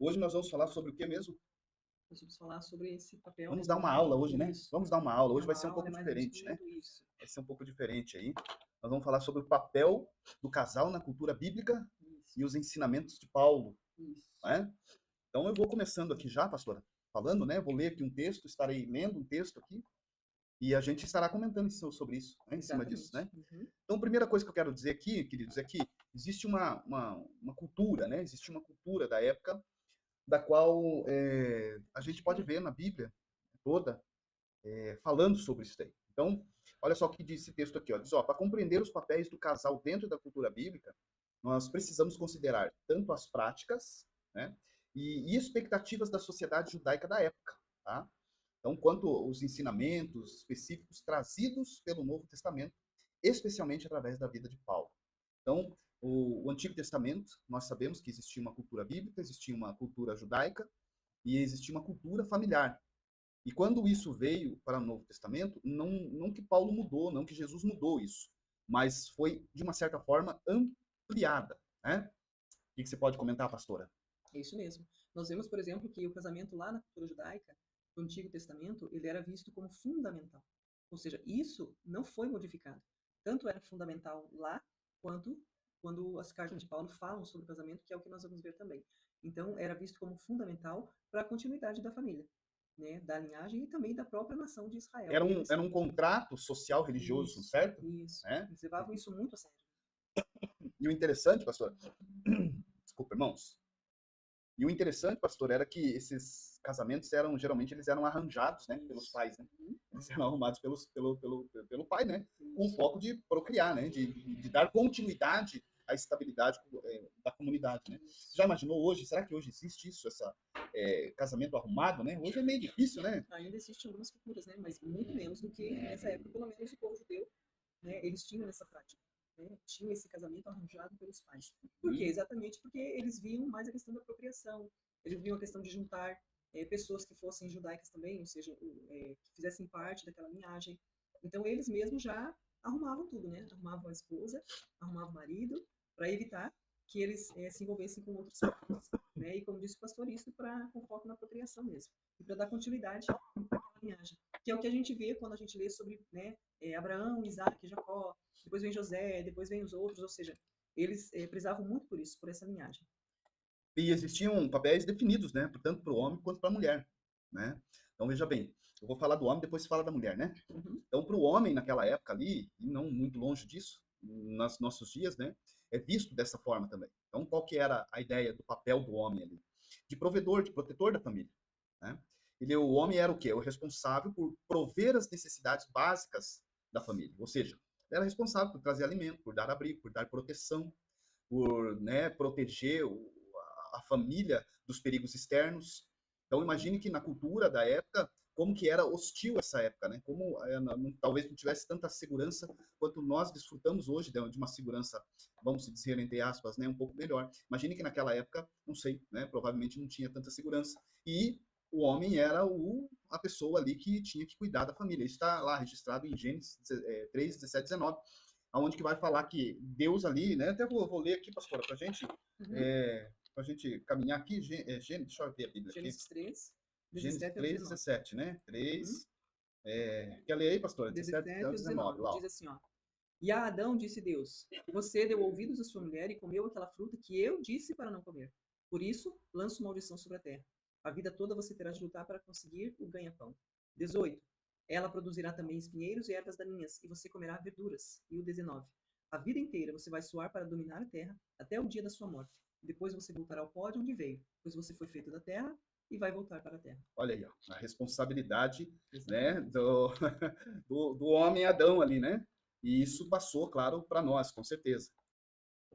Hoje nós vamos falar sobre o que mesmo? Nós vamos falar sobre esse papel Vamos dar mesmo uma de aula hoje, né? isso. Vamos dar uma aula. É Hoje vai uma ser um aula, pouco é mais ou menos diferente, né? tudo isso. Vai ser um pouco diferente aí. Nós vamos falar sobre o papel do casal na cultura bíblica Isso, e os ensinamentos de Paulo, isso. né? Então eu vou começando aqui já, pastora, falando, né? Vou ler aqui um texto, estarei lendo um texto aqui e a gente estará comentando sobre isso, né? Em cima disso, Exatamente. né? Uhum. Então, a primeira coisa que eu quero dizer aqui, queridos, é que existe uma cultura, né? Existe uma cultura da época da qual a gente pode ver na Bíblia toda falando sobre isso aí. Então, olha só o que diz esse texto aqui, ó. Diz, ó, para compreender os papéis do casal dentro da cultura bíblica, nós precisamos considerar tanto as práticas, né, e expectativas da sociedade judaica da época, tá? Então, quanto os ensinamentos específicos trazidos pelo Novo Testamento, especialmente através da vida de Paulo. Então, o Antigo Testamento, nós sabemos que existia uma cultura bíblica, existia uma cultura judaica e existia uma cultura familiar. E quando isso veio para o Novo Testamento, não que Paulo mudou, não que Jesus mudou isso, mas foi, de uma certa forma, ampliada, né? O que você pode comentar, pastora? É isso mesmo. Nós vemos, por exemplo, que o casamento lá na cultura judaica, do Antigo Testamento, ele era visto como fundamental. Ou seja, isso não foi modificado. Tanto era fundamental lá, quanto quando as cartas de Paulo falam sobre o casamento, que é o que nós vamos ver também. Então, era visto como fundamental para a continuidade da família, né, da linhagem e também da própria nação de Israel. Eles, Era um contrato social religioso, certo? isso, Né? eles levavam isso muito a sério. E o interessante, pastor, desculpa, irmãos, e o interessante, pastor, era que esses casamentos eram, geralmente, eles eram arranjados, né, pelos Isso. pais, né? Uhum. Eles eram arrumados pelo pai, né? Com o Isso. foco de procriar, né? De dar continuidade à estabilidade da comunidade, né? Você Isso. já imaginou hoje? Será que hoje existe isso, essa casamento arrumado, né? Hoje é meio difícil, né? Ainda existem algumas culturas, né, mas muito menos do que nessa época, pelo menos o povo judeu, né, eles tinham essa prática, né, tinham esse casamento arranjado pelos pais. Por quê? Exatamente porque eles viam mais a questão da apropriação, eles viam a questão de juntar pessoas que fossem judaicas também, ou seja, que fizessem parte daquela linhagem. Então eles mesmos já arrumavam tudo, né? Arrumavam a esposa, arrumavam o marido, para evitar que eles se envolvessem com outras pessoas, né? E como disse o pastor, isso com foco na procriação mesmo, e para dar continuidade àquela linhagem, que é o que a gente vê quando a gente lê sobre, né, Abraão, Isaac, Jacó, depois vem José, depois vem os outros, ou seja, eles prezavam muito por isso, por essa linhagem. E existiam papéis definidos, né? Tanto para o homem quanto para a mulher, né? Então, veja bem, eu vou falar do homem, depois você fala da mulher, né? Uhum. Então, para o homem, naquela época ali, e não muito longe disso, nos nossos dias, né? É visto dessa forma também. Então, qual que era a ideia do papel do homem ali? De provedor, de protetor da família, né? O homem era o quê? O responsável por prover as necessidades básicas da família. Ou seja, ele era responsável por trazer alimento, por dar abrigo, por dar proteção, por, né, proteger a família dos perigos externos. Então imagine que na cultura da época, como que era hostil essa época, né? Como talvez não tivesse tanta segurança quanto nós desfrutamos hoje de uma segurança, vamos dizer entre aspas, né, um pouco melhor. Imagine que naquela época, não sei, né, provavelmente não tinha tanta segurança. E o homem era a pessoa ali que tinha que cuidar da família. Isso está lá registrado em Gênesis 3, 17, 19, aonde que vai falar que Deus ali, né? Até vou ler aqui, pastora, Uhum. pra gente caminhar aqui, Gênesis, deixa eu ver a Bíblia aqui. Gênesis 3, Gênesis 17 ao 3, 19. 17, né? Uhum. 3, quer ler aí, pastora? 17 17 ao ao 19, 19, lá, ó. diz assim, ó. E a Adão disse Deus: Você deu ouvidos à sua mulher e comeu aquela fruta que eu disse para não comer. Por isso, lanço maldição sobre a terra. A vida toda você terá de lutar para conseguir o ganha-pão. 18. Ela produzirá também espinheiros e ervas daninhas, e você comerá verduras. E o 19. A vida inteira você vai suar para dominar a terra até o dia da sua morte. Depois você voltará ao pó de onde veio, pois você foi feito da terra e vai voltar para a terra. Olha aí, ó, a responsabilidade, né, Exatamente. do homem Adão ali, né? E isso passou, claro, para nós, com certeza.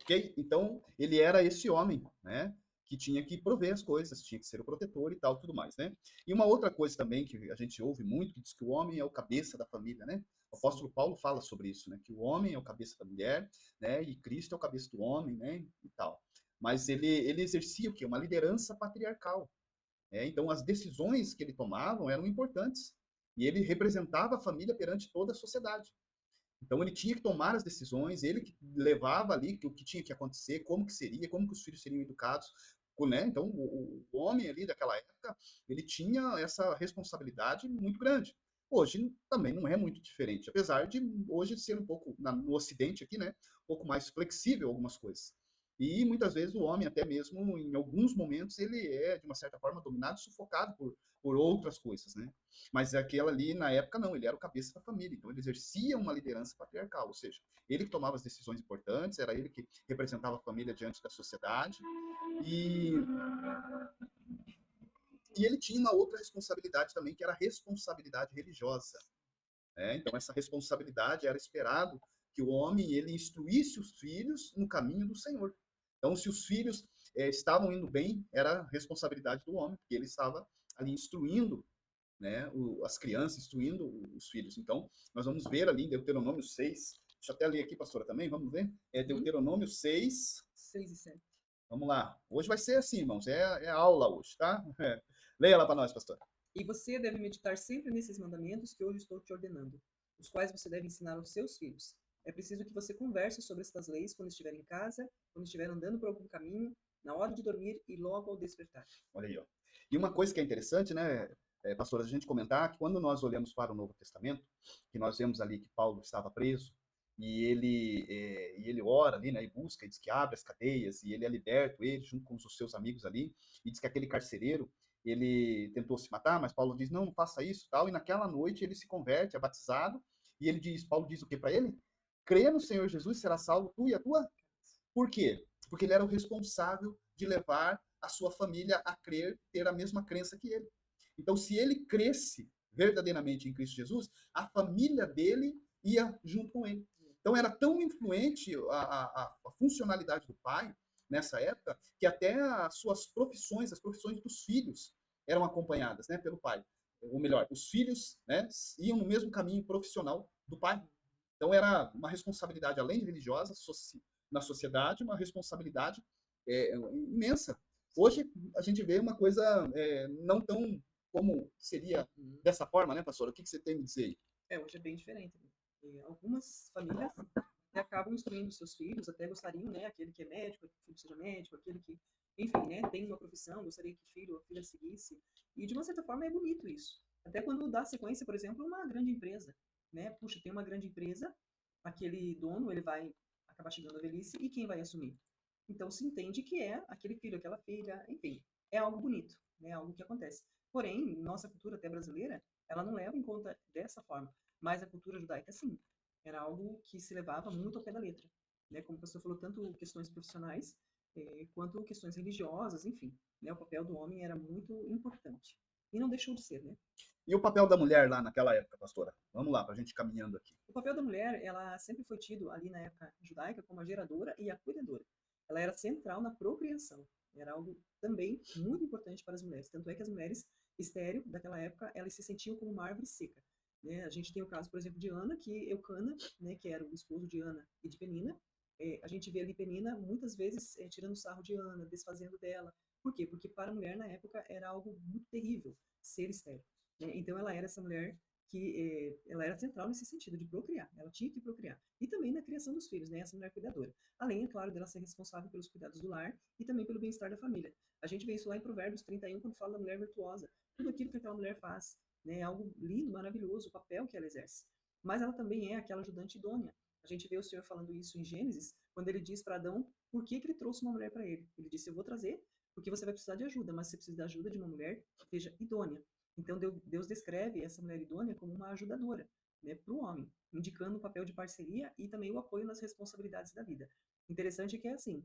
Ok? Então, ele era esse homem, né? Que tinha que prover as coisas, tinha que ser o protetor e tal, tudo mais, né? E uma outra coisa também que a gente ouve muito, que diz que o homem é o cabeça da família, né? O Sim. apóstolo Paulo fala sobre isso, né? Que o homem é o cabeça da mulher, né? E Cristo é o cabeça do homem, né? E tal. Mas ele exercia o quê? Uma liderança patriarcal, né? Então, as decisões que ele tomava eram importantes. E ele representava a família perante toda a sociedade. Então ele tinha que tomar as decisões, ele que levava ali o que tinha que acontecer, como que seria, como que os filhos seriam educados, né? Então, o homem ali daquela época, ele tinha essa responsabilidade muito grande. Hoje também não é muito diferente, apesar de hoje ser um pouco, no Ocidente aqui, né, um pouco mais flexível algumas coisas. E muitas vezes o homem, até mesmo em alguns momentos, ele é, de uma certa forma, dominado, sufocado por outras coisas, né? Mas aquela ali, na época, não, ele era o cabeça da família, então ele exercia uma liderança patriarcal, ou seja, ele que tomava as decisões importantes, era ele que representava a família diante da sociedade, e, e ele tinha uma outra responsabilidade também, que era a responsabilidade religiosa, né? Então, essa responsabilidade era esperado que o homem ele instruísse os filhos no caminho do Senhor. Então, se os filhos estavam indo bem, era responsabilidade do homem, porque ele estava ali instruindo, né, as crianças, instruindo os filhos. Então, nós vamos ver ali em Deuteronômio 6, deixa eu até ler aqui, pastora, também, vamos ver? Deuteronômio 6. 6 e 7. Vamos lá. Hoje vai ser assim, irmãos, é aula hoje, tá? Leia lá para nós, pastor. E você deve meditar sempre nesses mandamentos que hoje estou te ordenando, os quais você deve ensinar aos seus filhos. É preciso que você converse sobre estas leis quando estiver em casa, quando estiver andando por algum caminho, na hora de dormir e logo ao despertar. Olha aí, ó. E uma coisa que é interessante, né, pastor, a gente comentar que quando nós olhamos para o Novo Testamento, que nós vemos ali que Paulo estava preso, e ele ora ali, né, e busca, e diz que abre as cadeias, e ele é liberto, ele junto com os seus amigos ali, e diz que aquele carcereiro, ele tentou se matar, mas Paulo diz, não, não faça isso, tal, e naquela noite ele se converte, é batizado, e ele diz, Paulo diz o que para ele? Crê no Senhor Jesus, será salvo tu e a tua. Por quê? Porque ele era o responsável de levar a sua família a crer, ter a mesma crença que ele. Então, se ele cresce verdadeiramente em Cristo Jesus, a família dele ia junto com ele. Então, era tão influente a funcionalidade do pai nessa época que até as suas profissões, as profissões dos filhos, eram acompanhadas, né, pelo pai. Ou melhor, os filhos, né, iam no mesmo caminho profissional do pai. Então, era uma responsabilidade, além de religiosa, na sociedade, uma responsabilidade imensa. Hoje, a gente vê uma coisa não tão como seria dessa forma, né, pastor? O que você tem a dizer aí? Hoje é bem diferente. E algumas famílias acabam instruindo seus filhos, até gostariam, né, aquele que é médico, que o filho seja médico, aquele que, enfim, né, tem uma profissão, gostaria que o filho ou a filha seguisse. E, de uma certa forma, é bonito isso. Até quando dá sequência, por exemplo, uma grande empresa, né? Puxa, tem uma grande empresa, aquele dono, ele vai acabar chegando à velhice, e quem vai assumir? Então, se entende que é aquele filho, aquela filha, enfim, é algo bonito, né, algo que acontece. Porém, nossa cultura, até brasileira, ela não leva em conta dessa forma. Mas a cultura judaica, sim, era algo que se levava muito ao pé da letra, né? Como o pastor falou, tanto questões profissionais quanto questões religiosas, enfim, né? O papel do homem era muito importante e não deixou de ser, né? E o papel da mulher lá naquela época, pastora? Vamos lá, para a gente ir caminhando aqui. O papel da mulher, ela sempre foi tido ali na época judaica como a geradora e a cuidadora. Ela era central na procriação. Era algo também muito importante para as mulheres. Tanto é que as mulheres estéril daquela época, elas se sentiam como uma árvore seca. Né? A gente tem o caso, por exemplo, de Ana, que Eucana, né, que era o esposo de Ana e de Penina, a gente vê ali Penina muitas vezes tirando sarro de Ana, desfazendo dela. Por quê? Porque para a mulher na época era algo muito terrível ser estéril. Né? Então ela era essa mulher que ela era central nesse sentido de procriar, ela tinha que procriar. E também na criação dos filhos, né, essa mulher cuidadora. Além, é claro, dela ser responsável pelos cuidados do lar e também pelo bem-estar da família. A gente vê isso lá em Provérbios 31, quando fala da mulher virtuosa. Tudo aquilo que aquela mulher faz, né, é algo lindo, maravilhoso, o papel que ela exerce. Mas ela também é aquela ajudante idônea. A gente vê o Senhor falando isso em Gênesis, quando ele diz para Adão por que ele trouxe uma mulher para ele. Ele disse, eu vou trazer porque você vai precisar de ajuda, mas você precisa da ajuda de uma mulher que seja idônea. Então, Deus descreve essa mulher idônea como uma ajudadora, né, para o homem, indicando o papel de parceria e também o apoio nas responsabilidades da vida. Interessante que é assim,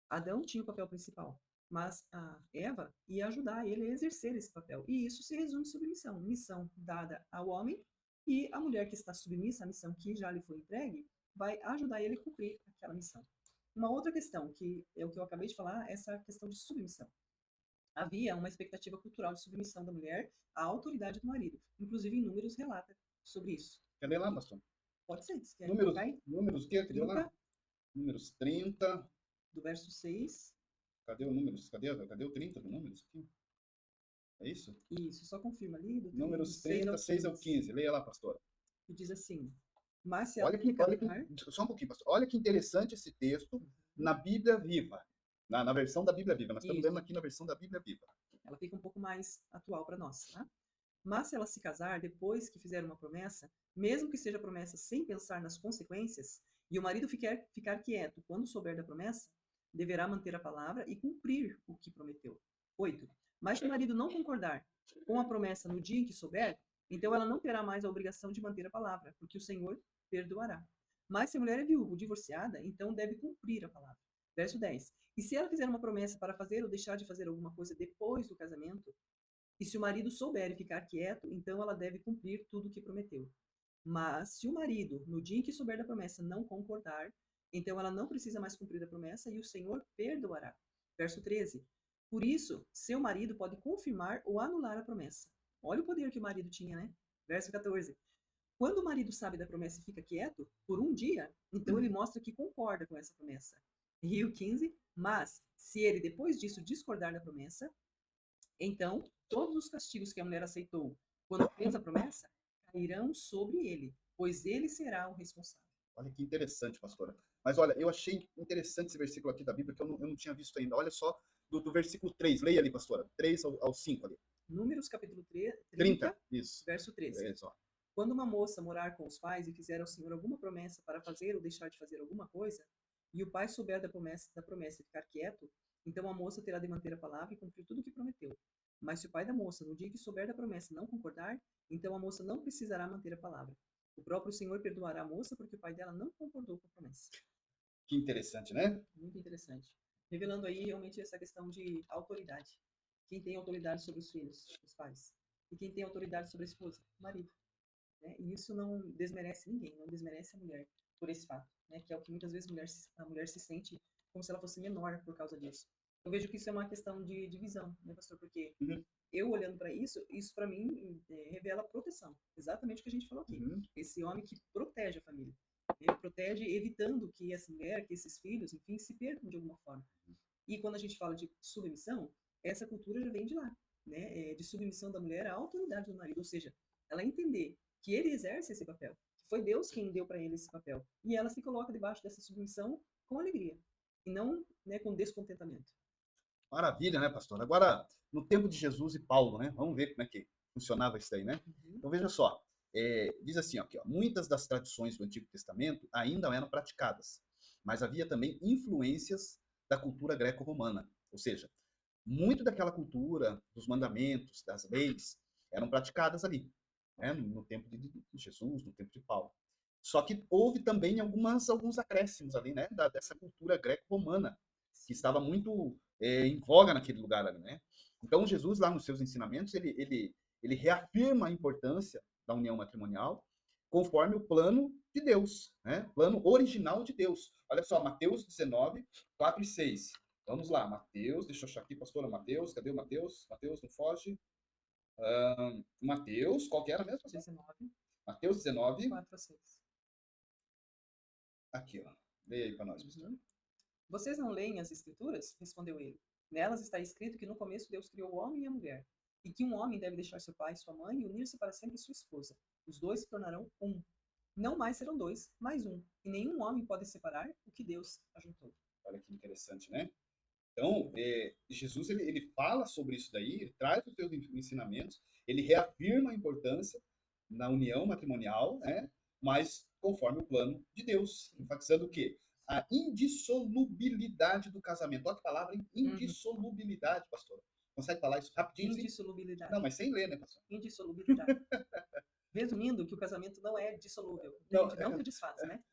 Adão tinha o papel principal, mas a Eva ia ajudar ele a exercer esse papel. E isso se resume em submissão, missão dada ao homem, e a mulher que está submissa à missão que já lhe foi entregue, vai ajudar ele a cumprir aquela missão. Uma outra questão, que é o que eu acabei de falar, essa questão de submissão. Havia uma expectativa cultural de submissão da mulher à autoridade do marido. Inclusive, em Números relata sobre isso. Quer ler lá, pastor? Pode ser, se quer Números, colocar aí. números o quê? Cadê lá? Números 30. Do verso 6. Cadê o números? Cadê o 30 do números aqui? É isso? Isso, só confirma ali. Do Números 30, 6 ao 15. Leia lá, pastora. E diz assim, mas se ela só um pouquinho, pastor. Olha que interessante esse texto na Bíblia Viva. Na versão da Bíblia Viva. Nós estamos lendo Isso. aqui na versão da Bíblia Viva. Ela fica um pouco mais atual para nós, tá? Mas se ela se casar depois que fizer uma promessa, mesmo que seja promessa sem pensar nas consequências, e o marido ficar quieto quando souber da promessa, deverá manter a palavra e cumprir o que prometeu. 8. Mas se o marido não concordar com a promessa no dia em que souber, então ela não terá mais a obrigação de manter a palavra, porque o Senhor perdoará. Mas se a mulher é viúva ou divorciada, então deve cumprir a palavra. Verso 10. E se ela fizer uma promessa para fazer ou deixar de fazer alguma coisa depois do casamento, e se o marido souber e ficar quieto, então ela deve cumprir tudo o que prometeu. Mas se o marido, no dia em que souber da promessa, não concordar, então ela não precisa mais cumprir a promessa e o Senhor perdoará. Verso 13. Por isso, seu marido pode confirmar ou anular a promessa. Olha o poder que o marido tinha, né? Verso 14. Quando o marido sabe da promessa e fica quieto, por um dia, então ele mostra que concorda com essa promessa. E o 15. Mas, se ele depois disso discordar da promessa, então, todos os castigos que a mulher aceitou quando fez a promessa cairão sobre ele, pois ele será o responsável. Olha que interessante, pastora. Mas olha, eu achei interessante esse versículo aqui da Bíblia, que eu não tinha visto ainda. Olha só, do versículo 3. Leia ali, pastora. 3 ao 5 ali. Números capítulo 30, isso. verso 13. É, só. Quando uma moça morar com os pais e fizer ao Senhor alguma promessa para fazer ou deixar de fazer alguma coisa, e o pai souber da promessa e ficar quieto, então a moça terá de manter a palavra e cumprir tudo o que prometeu. Mas se o pai da moça, no dia que souber da promessa, não concordar, então a moça não precisará manter a palavra. O próprio Senhor perdoará a moça porque o pai dela não concordou com a promessa. Que interessante, né? Muito interessante. Revelando aí realmente essa questão de autoridade. Quem tem autoridade sobre os filhos? Os pais. E quem tem autoridade sobre a esposa? O marido. Né? E isso não desmerece ninguém, não desmerece a mulher por esse fato, né? Que é o que muitas vezes a mulher se sente como se ela fosse menor por causa disso. Eu vejo que isso é uma questão de divisão, né, pastor? Porque eu olhando para isso para mim revela proteção. Exatamente o que a gente falou aqui. Esse homem que protege a família. Ele protege evitando que essa mulher, que esses filhos, enfim, se percam de alguma forma. E quando a gente fala de submissão, essa cultura já vem de lá, né? De submissão da mulher à autoridade do marido. Ou seja, ela entender que ele exerce esse papel, que foi Deus quem deu para ele esse papel. E ela se coloca debaixo dessa submissão com alegria, e não, né, com descontentamento. Maravilha, né, pastor? Agora, no tempo de Jesus e Paulo, né? Vamos ver como é que funcionava isso aí, né? Então, veja só. Diz assim, ó, muitas das tradições do Antigo Testamento ainda eram praticadas, mas havia também influências da cultura greco-romana. Ou seja, muito daquela cultura, dos mandamentos, das leis, eram praticadas ali, né? No tempo de Jesus, no tempo de Paulo. Só que houve também alguns acréscimos ali, né? Dessa cultura greco-romana, que estava muito em voga naquele lugar ali, né? Então, Jesus, lá nos seus ensinamentos, ele reafirma a importância da união matrimonial conforme o plano de Deus, né? Plano original de Deus. Olha só, Mateus 19, 4 e 6. Vamos lá, Mateus, deixa eu achar aqui, pastora Mateus, cadê o Mateus? Mateus, não foge. Mateus, qual que era mesmo? 19. Mateus 19. 4 a 6. Aqui, ó. Leia aí para nós, pastor. Vocês não leem as escrituras? Respondeu ele. Nelas está escrito que no começo Deus criou o homem e a mulher, e que um homem deve deixar seu pai e sua mãe e unir-se para sempre à sua esposa. Os dois se tornarão um. Não mais serão dois, mas um. E nenhum homem pode separar o que Deus ajuntou. Olha que interessante, né? Então, Jesus, ele fala sobre isso daí, ele traz os seus ensinamentos, ele reafirma a importância na união matrimonial, né? Mas conforme o plano de Deus, enfatizando o quê? A indissolubilidade do casamento. Olha que palavra, hein? Indissolubilidade, pastor. Consegue falar isso rapidinho? Indissolubilidade. Não, mas sem ler, né, pastor? Indissolubilidade. Resumindo, que o casamento não é dissolúvel. Não se desfaz, né?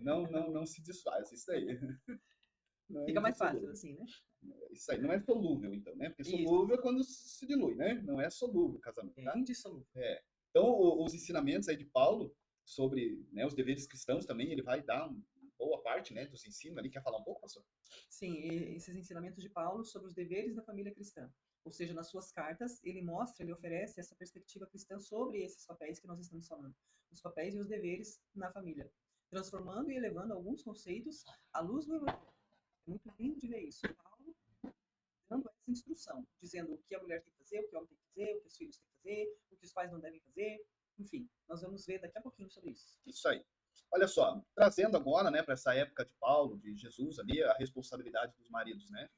Não se desfaz, isso aí. Fica mais fácil assim, né? Isso aí, não é solúvel, então, né? Porque solúvel é quando se dilui, né? Não é solúvel o casamento, tá? É indissolúvel. Então, os ensinamentos aí de Paulo sobre, né, os deveres cristãos também, ele vai dar uma boa parte, né, dos ensinos ali. Quer falar um pouco, pastor? Sim, esses ensinamentos de Paulo sobre os deveres da família cristã. Ou seja, nas suas cartas, ele oferece essa perspectiva cristã sobre esses papéis que nós estamos falando. Os papéis e os deveres na família. Transformando e elevando alguns conceitos à luz do Evangelho. É muito lindo de ver isso. Paulo dando essa instrução, dizendo o que a mulher tem que fazer, o que o homem tem que fazer, o que os filhos têm que fazer, o que os pais não devem fazer. Enfim, nós vamos ver daqui a pouquinho sobre isso. Isso aí. Olha só, trazendo agora, né, para essa época de Paulo, de Jesus ali, a responsabilidade dos maridos, né?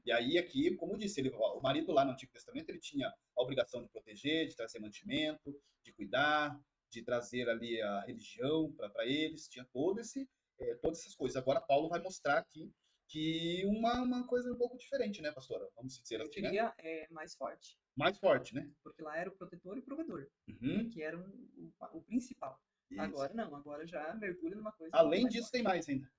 E aí aqui, como eu disse, o marido lá no Antigo Testamento, ele tinha a obrigação de proteger, de trazer mantimento, de cuidar, de trazer ali a religião para eles, tinha todas essas coisas. Agora Paulo vai mostrar aqui que uma coisa um pouco diferente, né, pastora? Vamos dizer Eu assim, né? diria mais forte, Mais forte, né? porque lá era o protetor e o provedor, né, Uhum, que era o principal. isso. Agora não, agora já mergulha numa coisa muito Além mais disso, tem forte. mais ainda.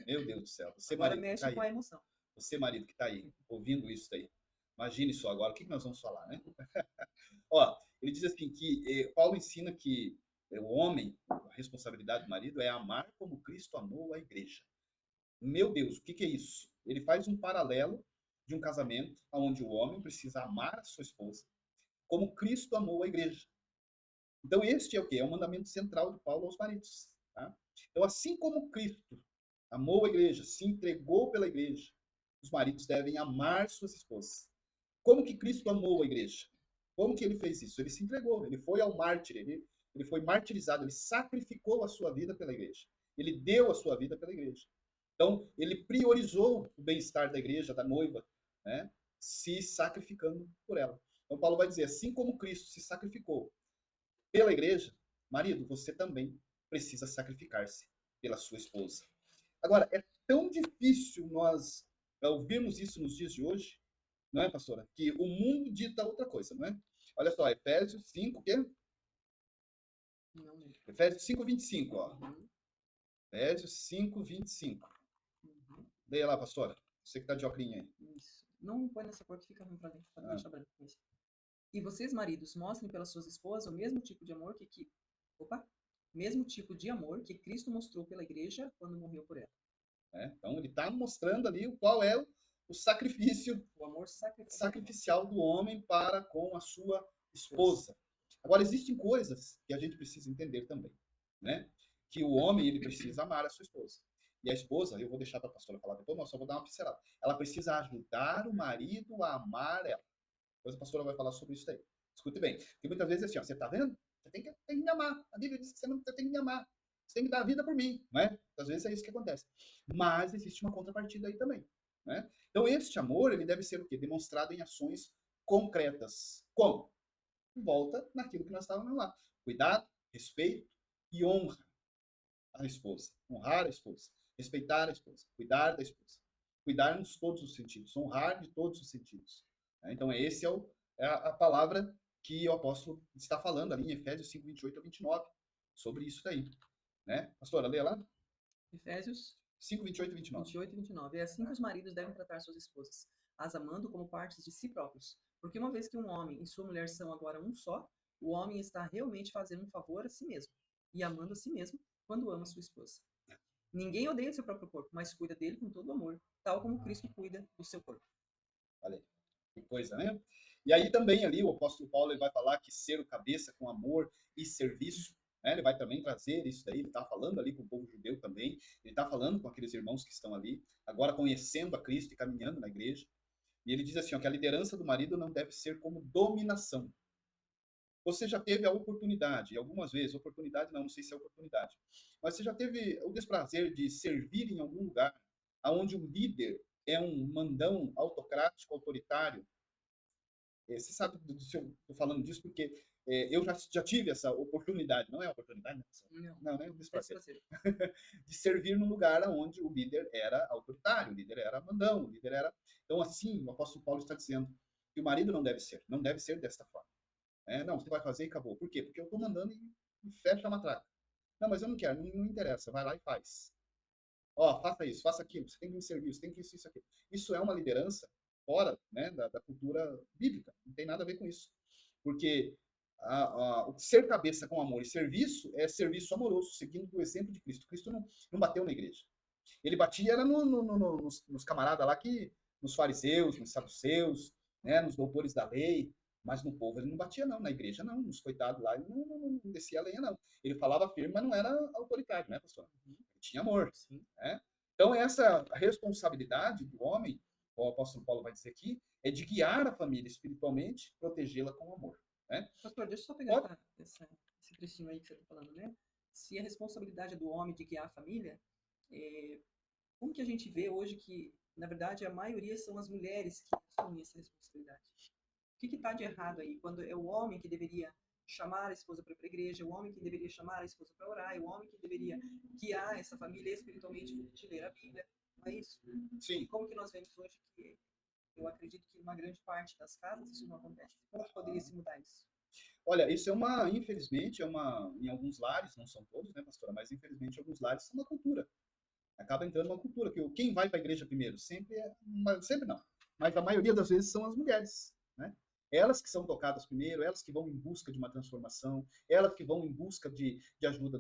Meu Deus do céu. Você, Agora marido, que tá mexe com aí. a emoção. Você, marido, que tá aí, ouvindo isso daí. Imagine só agora, o que nós vamos falar, né? Ó, ele diz assim que Paulo ensina que o homem, a responsabilidade do marido é amar como Cristo amou a igreja. Meu Deus, o que é isso? Ele faz um paralelo de um casamento onde o homem precisa amar a sua esposa como Cristo amou a igreja. Então, este é o quê? É o mandamento central de Paulo aos maridos. Tá? Então, assim como Cristo amou a igreja, se entregou pela igreja, os maridos devem amar suas esposas. Como que Cristo amou a igreja? Como que ele fez isso? Ele se entregou, ele foi ao mártir, ele foi martirizado, ele sacrificou a sua vida pela igreja. Ele deu a sua vida pela igreja. Então, ele priorizou o bem-estar da igreja, da noiva, né, se sacrificando por ela. Então, Paulo vai dizer: assim como Cristo se sacrificou pela igreja, marido, você também precisa sacrificar-se pela sua esposa. Agora, é tão difícil nós ouvirmos isso nos dias de hoje, não é, pastora? Que o mundo dita outra coisa, não é? Olha só, Efésios 5, o quê? Não lembro. Efésios 5, 25, ó. Uhum, Efésios 5, 25. uhum, Leia lá, pastora. Você que tá de óculos aí. isso. Não põe nessa cor que fica ruim pra dentro, pode Ah, deixar branco. Isso. E vocês, maridos, mostrem pelas suas esposas o mesmo tipo de amor opa, mesmo tipo de amor que Cristo mostrou pela igreja quando morreu por ela. né? Então, ele está mostrando ali qual é o sacrifício O amor sacrificial. sacrificial do homem para com a sua Esposa. esposa. Agora, existem coisas que a gente precisa entender também, né? Que o homem, ele precisa amar a sua esposa. E a esposa, eu vou deixar para a pastora falar depois, mas só vou dar uma pincelada. Ela precisa ajudar o marido a amar ela. Depois a pastora vai falar sobre isso aí. Escute bem. Porque muitas vezes é assim, ó, você tá vendo? Você tem que me amar. A Bíblia diz que você tem que me amar. Você tem que dar a vida por mim, né? Às vezes é isso que acontece. Mas existe uma contrapartida aí também, né? Então este amor, ele deve ser o quê? Demonstrado em ações concretas. Como? Volta naquilo que nós estávamos lá. Cuidado, respeito e honra a esposa. Honrar a esposa. Respeitar a esposa. Cuidar da esposa. Cuidar nos todos os sentidos. Honrar de todos os sentidos. Então, esse é a palavra que o apóstolo está falando ali em Efésios 5, 28 a 29, sobre isso daí. Né? Pastora, lê lá. Efésios 5, 28 e 29. 28 e 29. É assim que os maridos devem tratar suas esposas, as amando como partes de si próprios. Porque uma vez que um homem e sua mulher são agora um só, o homem está realmente fazendo um favor a si mesmo e amando a si mesmo quando ama sua esposa. Ninguém odeia seu próprio corpo, mas cuida dele com todo amor, tal como Cristo cuida do seu corpo. Olha aí, que coisa, né? E aí também ali o apóstolo Paulo ele vai falar que ser o cabeça com amor e serviço, né? Ele vai também trazer isso daí, ele está falando ali com o povo judeu também, ele está falando com aqueles irmãos que estão ali, agora conhecendo a Cristo e caminhando na igreja. E ele diz assim, ó, que a liderança do marido não deve ser como dominação. Você já teve a oportunidade, algumas vezes, oportunidade não sei se é oportunidade, mas você já teve o desprazer de servir em algum lugar onde o líder é um mandão autocrático, autoritário. Você sabe do que eu estou falando disso porque eu já tive essa oportunidade, não é oportunidade, não, né? O desprazer de servir num lugar onde o líder era autoritário, o líder era mandão, o líder era. Então, assim, o apóstolo Paulo está dizendo que o marido não deve ser desta forma. Não, você vai fazer e acabou. Por quê? Porque eu estou mandando e fecha a matraca. Não, mas eu não quero, não interessa, vai lá e faz. Ó, faça isso, faça aquilo, você tem que me servir, você tem que isso, aquilo. Isso é uma liderança fora, né, da cultura bíblica, não tem nada a ver com isso. Porque o ser cabeça com amor e serviço é serviço amoroso, seguindo o exemplo de Cristo. Cristo não bateu na igreja. Ele batia era nos camaradas lá, nos fariseus, nos saduceus, né, nos doutores da lei, mas no povo ele não batia não, na igreja não, nos coitados lá ele não descia a lenha não. Ele falava firme, mas não era autoritário, né, pastor? Ele tinha amor. Sim. Né? Então essa responsabilidade do homem, o apóstolo Paulo vai dizer aqui, é de guiar a família espiritualmente, protegê-la com amor. Né? Pastor, deixa eu só pegar esse trechinho aí que você está falando, né? Se a responsabilidade é do homem de guiar a família, como que a gente vê hoje que Na verdade, a maioria são as mulheres que assumem essa responsabilidade. O que está de errado aí? Quando é o homem que deveria chamar a esposa para ir para a igreja, o homem que deveria chamar a esposa para orar, é o homem que deveria guiar essa família espiritualmente de ler a Bíblia. Não é isso? Sim. Como que nós vemos hoje que eu acredito que em uma grande parte das casas isso não acontece. Como que poderia se mudar isso? Olha, isso é uma, infelizmente, em alguns lares, não são todos, né, pastora, mas infelizmente em alguns lares, é uma cultura. Acaba entrando uma cultura que quem vai para a igreja primeiro sempre não, mas a maioria das vezes são as mulheres, né? Elas que são tocadas primeiro, elas que vão em busca de uma transformação, elas que vão em busca de ajuda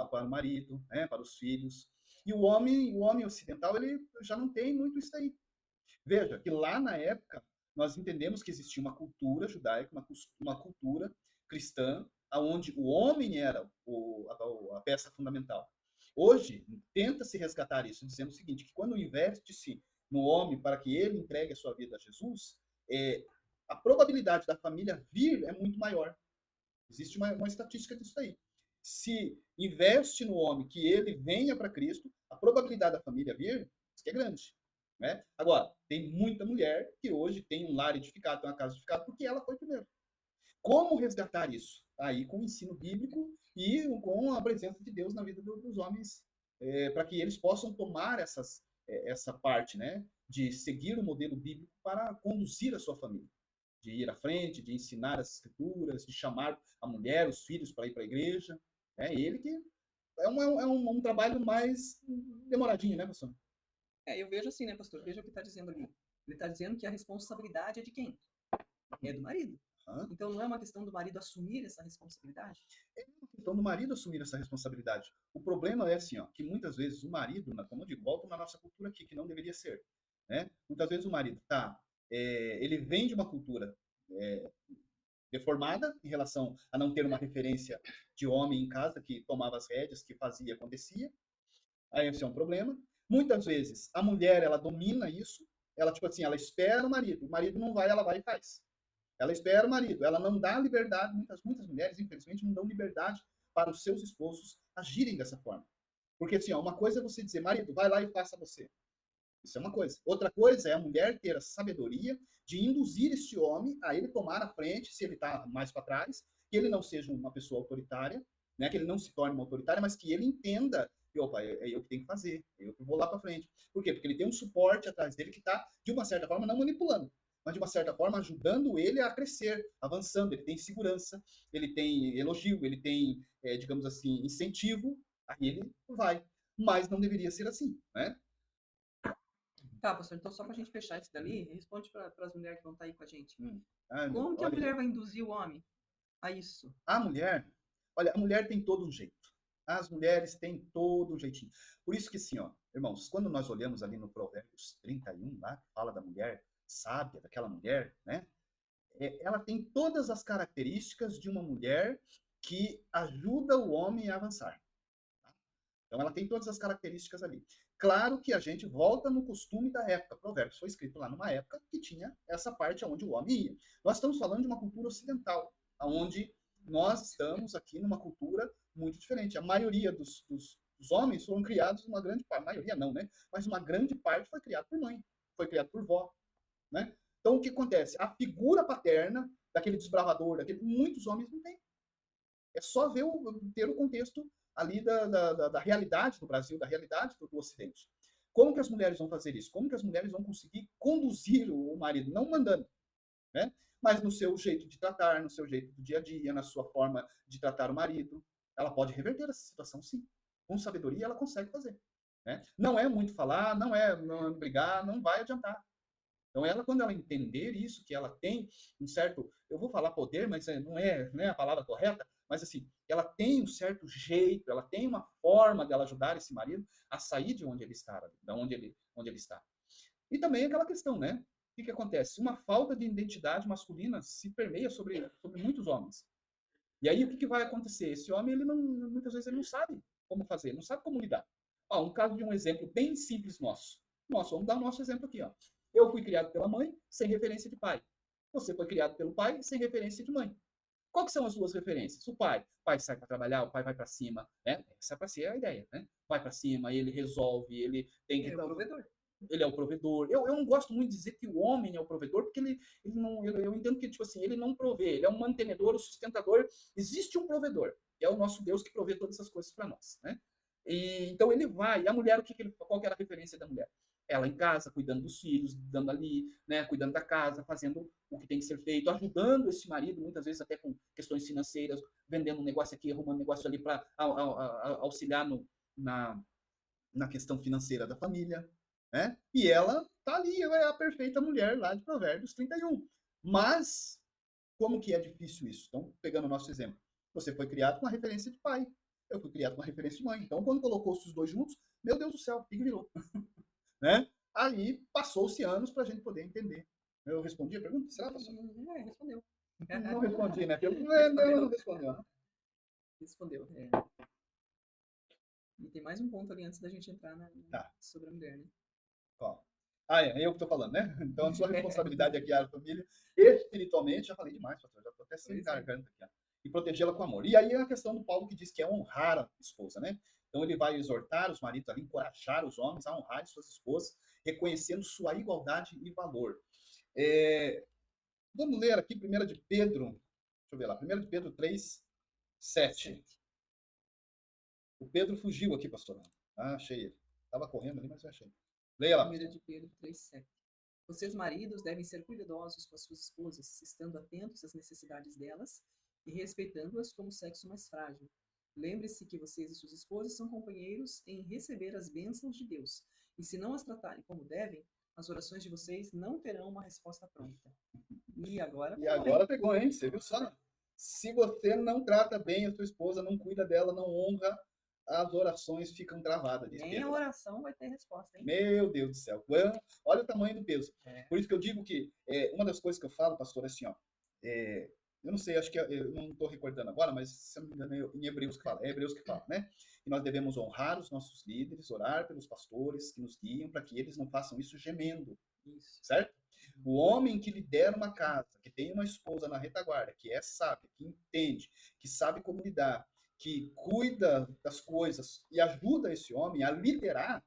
para o marido, né, para os filhos. E o homem ocidental, ele já não tem muito isso aí. Veja que lá na época nós entendemos que existia uma cultura judaica, uma cultura cristã, aonde o homem era a peça fundamental. Hoje, tenta-se resgatar isso, dizendo o seguinte, que quando investe-se no homem para que ele entregue a sua vida a Jesus, a probabilidade da família vir é muito maior. Existe uma estatística disso aí. Se investe no homem que ele venha para Cristo, a probabilidade da família vir é grande. Né? Agora, tem muita mulher que hoje tem um lar edificado, tem uma casa edificada, porque ela foi primeiro. Como resgatar isso? Aí com o ensino bíblico e com a presença de Deus na vida dos homens, para que eles possam tomar essa parte, né, de seguir o modelo bíblico para conduzir a sua família, de ir à frente, de ensinar as escrituras, de chamar a mulher, os filhos para ir para a igreja. É ele que é um trabalho mais demoradinho, né, pastor? Eu vejo assim, né, pastor? Veja o que está dizendo ali. Ele está dizendo que a responsabilidade é de quem? É do marido. Então não é uma questão do marido assumir essa responsabilidade? É uma questão do marido assumir essa responsabilidade. O problema é assim, ó, que muitas vezes o marido, como eu digo, volta na nossa cultura aqui, que não deveria ser. Né? Muitas vezes o marido ele vem de uma cultura deformada em relação a não ter uma referência de homem em casa que tomava as rédeas, que fazia, acontecia. Aí esse é um problema. Muitas vezes a mulher, ela domina isso, ela tipo assim, ela espera o marido não vai, ela vai e faz. Ela espera o marido, ela não dá liberdade, muitas mulheres, infelizmente, não dão liberdade para os seus esposos agirem dessa forma. Porque assim, ó, uma coisa é você dizer, marido, vai lá e faça você. Isso é uma coisa. Outra coisa é a mulher ter a sabedoria de induzir este homem a ele tomar a frente, se ele está mais para trás, que ele não seja uma pessoa autoritária, né, que ele não se torne uma autoritária, mas que ele entenda que, opa, é eu que tenho que fazer, é eu que vou lá para frente. Por quê? Porque ele tem um suporte atrás dele que está, de uma certa forma, não manipulando, mas de uma certa forma ajudando ele a crescer, avançando. Ele tem segurança, ele tem elogio, ele tem, digamos assim, incentivo, aí ele vai. Mas não deveria ser assim, né? Tá, pastor, então só para a gente fechar isso dali, responde para as mulheres que vão estar aí com a gente. Ai, Como que a mulher vai induzir o homem a isso? A mulher, olha, a mulher tem todo um jeito. As mulheres têm todo um jeitinho. Por isso que, assim, ó, irmãos, quando nós olhamos ali no Provérbios 31, lá, que fala da mulher sábia, daquela mulher, né? Ela tem todas as características de uma mulher que ajuda o homem a avançar. Tá? Então, ela tem todas as características ali. Claro que a gente volta no costume da época. Provérbios foi escrito lá numa época que tinha essa parte onde o homem ia. Nós estamos falando de uma cultura ocidental, onde nós estamos aqui numa cultura muito diferente. A maioria dos homens foram criados, uma grande parte, a maioria não, né? Mas uma grande parte foi criada por mãe, foi criada por vó, né? Então, o que acontece? A figura paterna, daquele desbravador, muitos homens não têm. É só ter o contexto ali da realidade do Brasil, da realidade do Ocidente. Como que as mulheres vão fazer isso? Como que as mulheres vão conseguir conduzir o marido, não mandando, né? Mas no seu jeito de tratar, no seu jeito do dia a dia, na sua forma de tratar o marido. Ela pode reverter essa situação, sim. Com sabedoria, ela consegue fazer. Né? Não é muito falar, não é brigar, não vai adiantar. Então, quando ela entender isso, que ela tem um certo, eu vou falar poder, mas não é a palavra correta, mas assim, ela tem um certo jeito, ela tem uma forma de ela ajudar esse marido a sair de onde ele está, de onde ele está. E também aquela questão, né? O que acontece? Uma falta de identidade masculina se permeia sobre muitos homens. E aí, o que vai acontecer? Esse homem, muitas vezes, ele não sabe como fazer, não sabe como lidar. Um caso de um exemplo bem simples nosso. Vamos dar o nosso exemplo aqui. Ó. Eu fui criado pela mãe, sem referência de pai. Você foi criado pelo pai, sem referência de mãe. Qual que são as duas referências? O pai sai para trabalhar, o pai vai para cima, né? Essa é para ser a ideia, né? Vai para cima, ele resolve, ele tem que... É o provedor. ele é o provedor. Eu não gosto muito de dizer que o homem é o provedor, porque ele não, eu entendo que, tipo assim, ele não provê, ele é um mantenedor, o sustentador. Existe um provedor, que é o nosso Deus que provê todas essas coisas para nós, né? E, então ele vai, e a mulher, qual que era a referência da mulher? Ela em casa, cuidando dos filhos, dando ali, né, cuidando da casa, fazendo o que tem que ser feito, ajudando esse marido, muitas vezes até com questões financeiras, vendendo um negócio aqui, arrumando um negócio ali para auxiliar na questão financeira da família, né? E ela tá ali, ela é a perfeita mulher lá de Provérbios 31. Mas, como que é difícil isso? Então, pegando o nosso exemplo, você foi criado com a referência de pai, eu fui criado com a referência de mãe. Então, quando colocou os dois juntos, meu Deus do céu, o que virou? Né? Aí, passou-se anos para a gente poder entender. Eu respondi a pergunta? Será, pastor? Respondeu. Não respondi, né? Não respondeu. Não. Respondeu. E tem mais um ponto ali antes da gente entrar sobre a mulher, né? Ó. É eu que estou falando, né? Então, a sua responsabilidade aqui é a família. Espiritualmente, já falei demais, pastor. Já estou até sem garganta aqui. Ó. E protegê-la com amor. E aí é a questão do Paulo que diz que é honrar a esposa, né? Então, ele vai exortar os maridos ali, encorajar os homens a honrar suas esposas, reconhecendo sua igualdade e valor. Vamos ler aqui 1 de Pedro. Deixa eu ver lá. 1 de Pedro 3, 7. O Pedro fugiu aqui, pastor. Achei ele. Estava correndo ali, mas eu achei. Leia lá. 1 de Pedro 3,7. Os seus maridos devem ser cuidadosos com as suas esposas, estando atentos às necessidades delas e respeitando-as como sexo mais frágil. Lembre-se que vocês e suas esposas são companheiros em receber as bênçãos de Deus. E se não as tratarem como devem, as orações de vocês não terão uma resposta pronta. E agora pegou, hein? Você viu só? Se você não trata bem a sua esposa, não cuida dela, não honra, as orações ficam travadas. Nem a oração vai ter resposta, hein? Meu Deus do céu. Olha o tamanho do peso. Por isso que eu digo que uma das coisas que eu falo, pastor, é assim, ó. Eu não sei, acho que eu não estou recordando agora, mas se não me engano, é em Hebreus que fala. É Hebreus que fala, né? E nós devemos honrar os nossos líderes, orar pelos pastores que nos guiam, para que eles não façam isso gemendo. Isso. Certo? O homem que lidera uma casa, que tem uma esposa na retaguarda, que é sábia, que entende, que sabe como lidar, que cuida das coisas e ajuda esse homem a liderar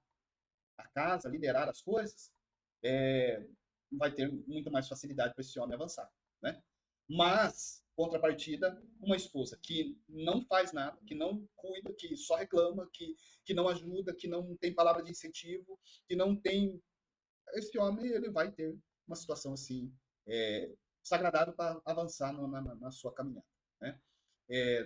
a casa, liderar as coisas, vai ter muito mais facilidade para esse homem avançar, né? Mas, contrapartida, uma esposa que não faz nada, que não cuida, que só reclama, que não ajuda, que não tem palavra de incentivo, que não tem... Esse homem, ele vai ter uma situação assim, desagradável para avançar na sua caminhada, né?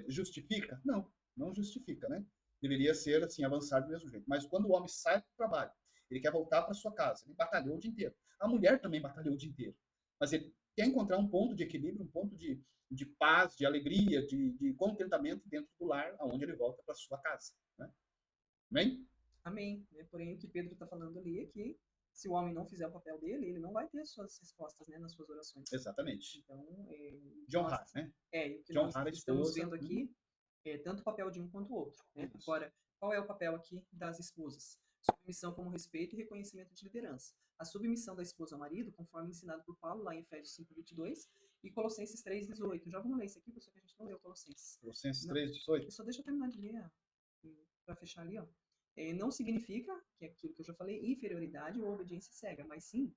Justifica? Não justifica, né? Deveria ser assim, avançar do mesmo jeito. Mas quando o homem sai do trabalho, ele quer voltar para sua casa, ele batalhou o dia inteiro. A mulher também batalhou o dia inteiro. Mas ele quer encontrar um ponto de equilíbrio, um ponto de paz, de alegria, de contentamento dentro do lar, aonde ele volta para sua casa, né? Amém? Amém. Porém, o que Pedro está falando ali é que se o homem não fizer o papel dele, ele não vai ter as suas respostas, né, nas suas orações. Exatamente. Então, de honrar, né? O que nós estamos vendo aqui é tanto o papel de um quanto o outro, né? Agora, qual é o papel aqui das esposas? Submissão como respeito e reconhecimento de liderança. A submissão da esposa ao marido, conforme ensinado por Paulo lá em Efésios 5:22 e Colossenses 3:18. Já vamos ler isso aqui, pessoal, que a gente não leu Colossenses. Colossenses 3:18. Só deixa eu terminar de ler para fechar ali, ó. Não significa, que é aquilo que eu já falei, inferioridade ou obediência cega, mas sim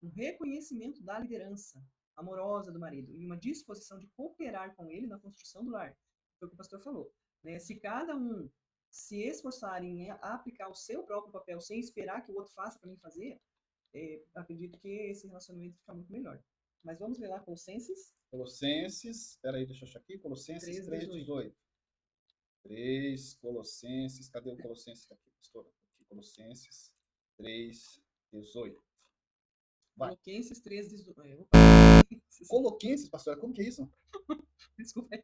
um reconhecimento da liderança amorosa do marido e uma disposição de cooperar com ele na construção do lar. Foi o que o pastor falou, né? Se cada um se esforçarem a aplicar o seu próprio papel sem esperar que o outro faça para mim fazer, acredito que esse relacionamento fica muito melhor. Mas vamos ler lá Colossenses. Espera aí, deixa eu achar aqui. Colossenses 3:18. 3, Colossenses, cadê o Colossenses? Aqui, pastor. Aqui, Colossenses 3:18. Colossenses 3:18. Colossenses, pastor, como que é isso? Desculpa aí.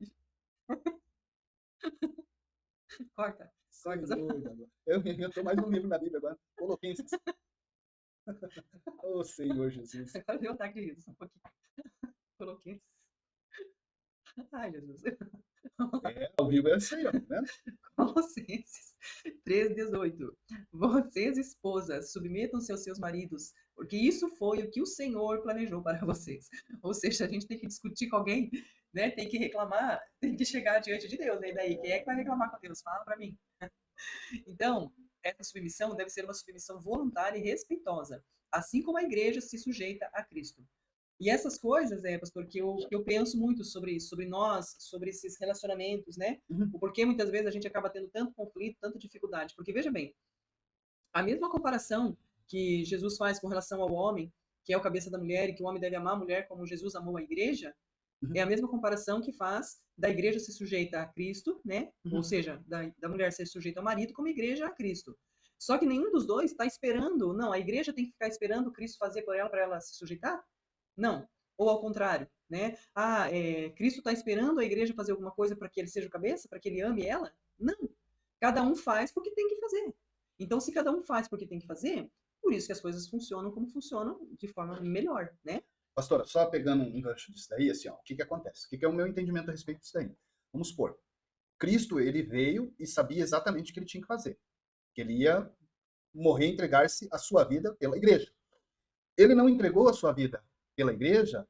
Corta. Eu estou mais um livro na Bíblia agora. Colossenses. Oh, Senhor Jesus. Agora deu um ataque de riso, um pouquinho. Colossenses. Ai, Jesus. Ao vivo é assim, ó, né? Colossenses 3:18. Vocês, esposas, submetam-se aos seus maridos, porque isso foi o que o Senhor planejou para vocês. Ou seja, a gente tem que discutir com alguém, né? Tem que reclamar, tem que chegar diante de Deus. E daí, quem é que vai reclamar com Deus? Fala para mim. Então, essa submissão deve ser uma submissão voluntária e respeitosa, assim como a igreja se sujeita a Cristo. E essas coisas, pastor, que eu penso muito sobre nós, sobre esses relacionamentos, né? Uhum. O porquê muitas vezes a gente acaba tendo tanto conflito, tanta dificuldade. Porque, veja bem, a mesma comparação que Jesus faz com relação ao homem, que é o cabeça da mulher, e que o homem deve amar a mulher como Jesus amou a igreja, é a mesma comparação que faz da igreja ser sujeita a Cristo, né? Uhum. Ou seja, da mulher ser sujeita ao marido, como a igreja a Cristo. Só que nenhum dos dois está esperando, não, a igreja tem que ficar esperando Cristo fazer por ela para ela se sujeitar? Não. Ou ao contrário, né? Cristo está esperando a igreja fazer alguma coisa para que ele seja o cabeça, para que ele ame ela? Não. Cada um faz porque tem que fazer. Então, se cada um faz porque tem que fazer, por isso que as coisas funcionam como funcionam, de forma melhor, né? Pastora, só pegando um gancho disso daí, assim, ó, o que que acontece? O que que é o meu entendimento a respeito disso daí? Vamos supor, Cristo, ele veio e sabia exatamente o que ele tinha que fazer. Que ele ia morrer e entregar-se a sua vida pela igreja. Ele não entregou a sua vida pela igreja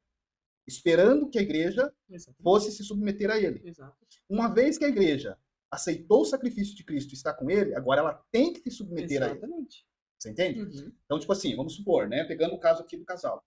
esperando que a igreja Exatamente. fosse se submeter a ele. Exato. Uma vez que a igreja aceitou o sacrifício de Cristo e está com ele, agora ela tem que se submeter a ele. Exatamente. Você entende? Uhum. Então, tipo assim, vamos supor, né? Pegando o caso aqui do casal.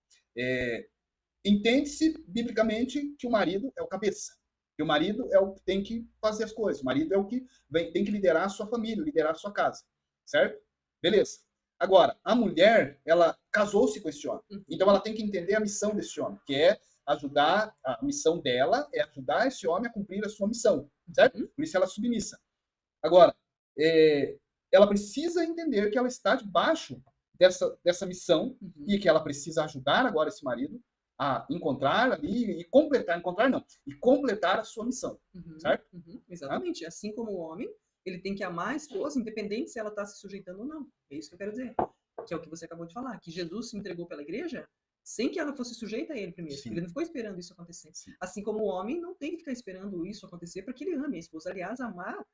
Entende-se, biblicamente, que o marido é o cabeça. Que o marido é o que tem que fazer as coisas. O marido é o que tem que liderar a sua família, liderar a sua casa. Certo? Beleza. Agora, a mulher, ela casou-se com esse homem. Uhum. Então, ela tem que entender a missão desse homem, que é ajudar, a missão dela é ajudar esse homem a cumprir a sua missão. Certo? Uhum. Por isso ela é submissa. Agora, ela precisa entender que ela está debaixo dessa missão Uhum. e que ela precisa ajudar agora esse marido a encontrar ali e completar a sua missão, Uhum. certo? Uhum. Exatamente. Assim como o homem, ele tem que amar a esposa, independente se ela está se sujeitando ou não. É isso que eu quero dizer. Que é o que você acabou de falar, que Jesus se entregou pela igreja sem que ela fosse sujeita a ele primeiro. Sim. Ele não ficou esperando isso acontecer. Sim. Assim como o homem não tem que ficar esperando isso acontecer para que ele ame a esposa. Aliás, amar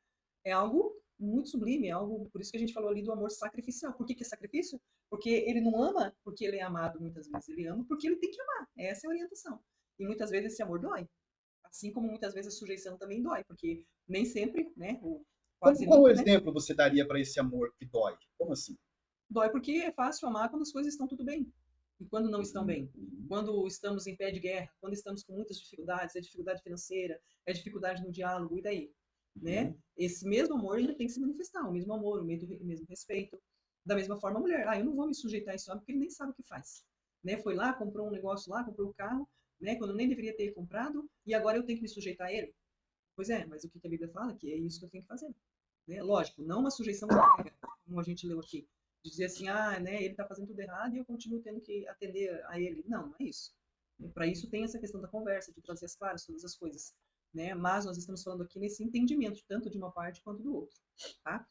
é algo muito sublime, é algo, por isso que a gente falou ali do amor sacrificial. Por que é sacrifício? Porque ele não ama porque ele é amado muitas vezes, ele ama porque ele tem que amar. Essa é a orientação. E muitas vezes esse amor dói. Assim como muitas vezes a sujeição também dói, porque nem sempre, né, ou quase Qual nunca, né, exemplo você daria para esse amor que dói? Como assim? dói porque é fácil amar quando as coisas estão tudo bem. E quando não estão bem. Quando estamos em pé de guerra, quando estamos com muitas dificuldades, é dificuldade financeira, é dificuldade no diálogo, e daí? Né? Esse mesmo amor ainda tem que se manifestar, o mesmo amor, o mesmo respeito. Da mesma forma, a mulher, eu não vou me sujeitar a esse homem porque ele nem sabe o que faz. Né? Foi lá, comprou um negócio lá, comprou um carro, né? Quando eu nem deveria ter comprado, e agora eu tenho que me sujeitar a ele. Pois é, mas o que a Bíblia fala? Que é isso que eu tenho que fazer. Né? Lógico, não uma sujeição cega, como a gente leu aqui. De dizer assim, né, ele está fazendo tudo errado e eu continuo tendo que atender a ele. Não, não é isso. Para isso tem essa questão da conversa, de trazer as claras todas as coisas. Né? Mas nós estamos falando aqui nesse entendimento, tanto de uma parte quanto do outro. Tá?